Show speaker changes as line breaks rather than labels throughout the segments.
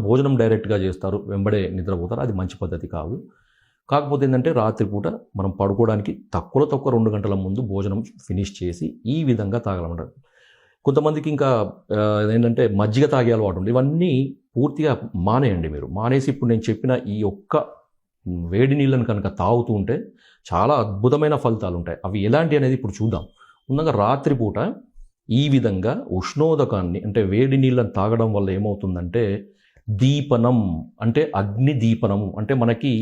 భోజనం డైరెక్ట్గా చేస్తారు, వెంబడే నిద్రపోతారు. అది మంచి పద్ధతి కాదు. కాకపోతే ఏంటంటే రాత్రిపూట మనం పడుకోవడానికి తక్కువ 2 గంటల ముందు భోజనం ఫినిష్ చేసి ఈ విధంగా తాగాలన్నమాట. కొంతమందికి ఇంకా ఏంటంటే మజ్జిగ తాగే అలవాటు ఉంది. ఇవన్నీ పూర్తిగా మానేయండి మీరు. మానేసి ఇప్పుడు నేను చెప్పిన ఈ ఒక్క వేడి నీళ్ళని కనుక తాగుతూ ఉంటే చాలా అద్భుతమైన ఫలితాలు ఉంటాయి. అవి ఎలాంటి అనేది ఇప్పుడు చూద్దాం. ముందుగా రాత్రిపూట ఈ విధంగా ఉష్ణోదకాన్ని అంటే వేడి నీళ్ళని తాగడం వల్ల ఏమవుతుందంటే దీపనం అంటే అగ్ని దీపనం అంటే మనకి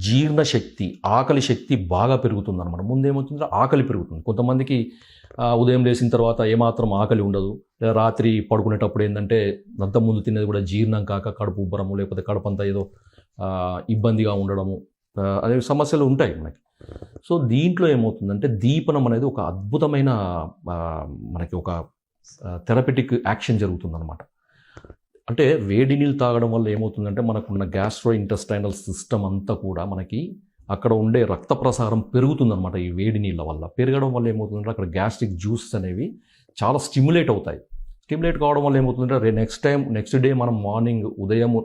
జీర్ణశక్తి, ఆకలి శక్తి బాగా పెరుగుతుంది అనమాట. ముందేమవుతుందో ఆకలి పెరుగుతుంది. కొంతమందికి ఉదయం లేచిన తర్వాత ఏమాత్రం ఆకలి ఉండదు. లేదా రాత్రి పడుకునేటప్పుడు ఏంటంటే అంతకుముందు తినేది కూడా జీర్ణం కాక కడుపు ఉబ్బరము, లేకపోతే కడుపంతా ఏదో ఇబ్బందిగా ఉండడము, అనే సమస్యలు ఉంటాయి మనకి. సో దీంట్లో ఏమవుతుందంటే దీపనం అనేది ఒక అద్భుతమైన మనకి ఒక థెరపెటిక్ యాక్షన్ జరుగుతుందన్నమాట. అంటే వేడి నీళ్ళు తాగడం వల్ల ఏమవుతుందంటే మనకున్న గ్యాస్ట్రో ఇంటెస్టైనల్ సిస్టమ్ అంతా కూడా మనకి అక్కడ ఉండే రక్త ప్రసారం పెరుగుతుందన్నమాట. ఈ వేడి నీళ్ళ వల్ల పెరగడం వల్ల ఏమవుతుందంటే అక్కడ గ్యాస్ట్రిక్ జ్యూసెస్ అనేవి చాలా స్టిమ్యులేట్ అవుతాయి. స్టిమ్యులేట్ కావడం వల్ల ఏమవుతుందంటే నెక్స్ట్ డే మనం మార్నింగ్ ఉదయం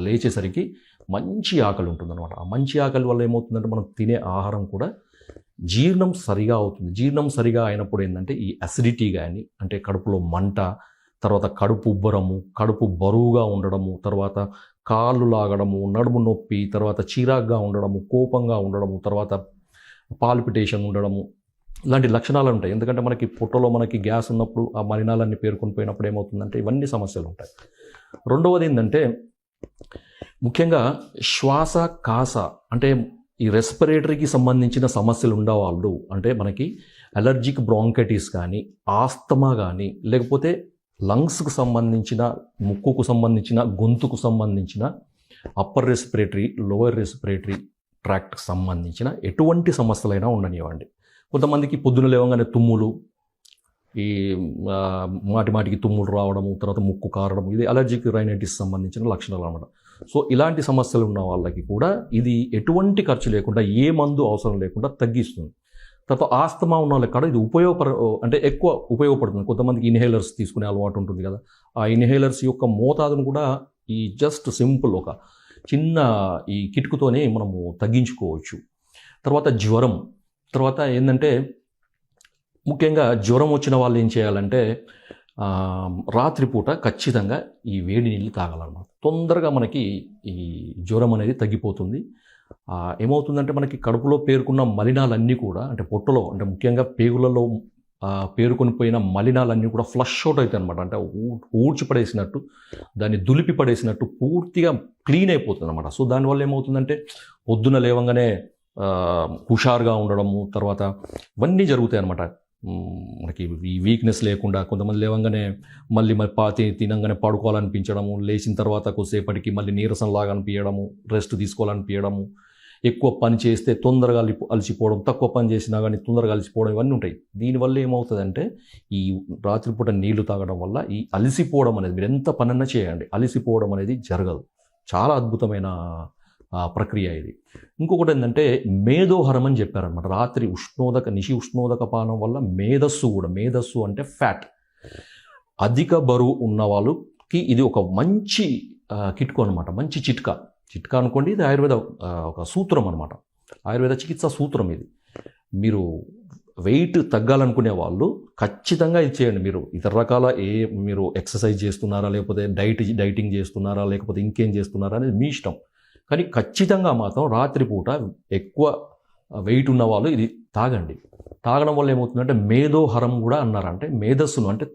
లేచేసరికి మంచి ఆకలి ఉంటుందన్నమాట. ఆ మంచి ఆకలి వల్ల ఏమవుతుందంటే మనం తినే ఆహారం కూడా జీర్ణం సరిగా అవుతుంది. జీర్ణం సరిగా అయినప్పుడు ఏంటంటే ఈ అసిడిటీ కానీ అంటే కడుపులో మంట, తర్వాత కడుపు ఉబ్బరము, కడుపు బరువుగా ఉండడము, తర్వాత కాళ్ళు లాగడము, నడుము నొప్పి, తర్వాత చిరాగ్గా ఉండడము, కోపంగా ఉండడము, తర్వాత పాల్పిటేషన్ ఉండడము, ఇలాంటి లక్షణాలు ఉంటాయి. ఎందుకంటే మనకి పొట్టలో మనకి గ్యాస్ ఉన్నప్పుడు ఆ మలినాలన్నీ పేరుకొని పోయినప్పుడు ఏమవుతుందంటే ఇవన్నీ సమస్యలు ఉంటాయి. రెండవది ఏంటంటే ముఖ్యంగా శ్వాస కాస అంటే ఈ రెస్పిరేటరీకి సంబంధించిన సమస్యలు ఉండేవాళ్ళు, అంటే మనకి అలర్జిక్ బ్రాంకైటిస్ కానీ, ఆస్తమా కానీ, లేకపోతే లంగ్స్కు సంబంధించిన, ముక్కుకు సంబంధించిన, గొంతుకు సంబంధించిన, అప్పర్ రెస్పిరేటరీ, లోవర్ రెస్పిరేటరీ ట్రాక్ట్కి సంబంధించిన ఎటువంటి సమస్యలైనా ఉండనివ్వండి. కొంతమందికి పొద్దున లేవగానే తుమ్ములు, ఈ మాటికి తుమ్ములు రావడము, తర్వాత ముక్కు కారడం, ఇది అలర్జిక్ రైనైటిస్ సంబంధించిన లక్షణాలు అన్నమాట. సో ఇలాంటి సమస్యలు ఉన్న వాళ్ళకి కూడా ఇది ఎటువంటి ఖర్చు లేకుండా, ఏ మందు అవసరం లేకుండా తగ్గిస్తుంది. తర్వాత ఆస్తమా ఉన్న వాళ్ళకి కూడా ఇది అంటే ఎక్కువ ఉపయోగపడుతుంది. కొంతమందికి ఇన్హేలర్స్ తీసుకునే అలవాటు ఉంటుంది కదా, ఆ ఇన్హేలర్స్ యొక్క మోతాదును కూడా ఈ జస్ట్ సింపుల్ ఒక చిన్న ఈ కిటుకుతోనే మనము తగ్గించుకోవచ్చు. తర్వాత జ్వరం, తర్వాత ఏంటంటే ముఖ్యంగా జ్వరం వచ్చిన వాళ్ళు ఏం చేయాలంటే రాత్రిపూట ఖచ్చితంగా ఈ వేడి నీళ్ళు తాగాలన్నమాట. తొందరగా మనకి ఈ జ్వరం అనేది తగ్గిపోతుంది. ఏమవుతుందంటే మనకి కడుపులో పేరుకున్న మలినాలన్నీ కూడా అంటే పొట్టలో అంటే ముఖ్యంగా పేగులలో పేరుకొని పోయిన మలినాలన్నీ కూడా ఫ్లష్ అవుట్ అవుతాయి అనమాట. అంటే ఊడ్చి పడేసినట్టు, దాన్ని దులిపి పడేసినట్టు పూర్తిగా క్లీన్ అయిపోతుంది అనమాట. సో దానివల్ల ఏమవుతుందంటే పొద్దున లేవంగానే హుషారుగా ఉండడము, తర్వాత ఇవన్నీ జరుగుతాయి అనమాట. మనకి ఈ వీక్నెస్ లేకుండా కొంతమంది లేవంగానే మళ్ళీ తినంగానే పడుకోవాలనిపించడము, లేచిన తర్వాత కొద్దిసేపటికి మళ్ళీ నీరసంలాగా అనిపించడము, రెస్ట్ తీసుకోవాలనిపించడము, ఎక్కువ పని చేస్తే తొందరగా అలసిపోవడం, తక్కువ పని చేసినా కానీ తొందరగా అలసిపోవడం, ఇవన్నీ ఉంటాయి. దీనివల్ల ఏమవుతుందంటే ఈ రాత్రిపూట నీళ్లు తాగడం వల్ల ఈ అలసిపోవడం అనేది, మీరు ఎంత పనన్నా చేయండి, అలసిపోవడం అనేది జరగదు. చాలా అద్భుతమైన ప్రక్రియ ఇది. ఇంకొకటి ఏంటంటే మేధోహరం అని చెప్పారనమాట. రాత్రి నిశి ఉష్ణోదక పానం వల్ల మేధస్సు అంటే ఫ్యాట్, అధిక బరువు ఉన్న వాళ్ళకి ఇది ఒక మంచి కిట్కు అనమాట. మంచి చిట్కా అనుకోండి. ఇది ఆయుర్వేద ఒక సూత్రం అనమాట, ఆయుర్వేద చికిత్సా సూత్రం ఇది. మీరు వెయిట్ తగ్గాలనుకునే వాళ్ళు ఖచ్చితంగా ఇది చేయండి. మీరు ఇతర రకాల మీరు ఎక్సర్సైజ్ చేస్తున్నారా, లేకపోతే డైటింగ్ చేస్తున్నారా, లేకపోతే ఇంకేం చేస్తున్నారా అనేది మీ ఇష్టం. కానీ ఖచ్చితంగా మాత్రం రాత్రిపూట ఎక్కువ వెయిట్ ఉన్న వాళ్ళు ఇది తాగండి. తాగడం వల్ల ఏమవుతుందంటే మేధోహరం కూడా అన్నారు. అంటే మేధస్సును అంటే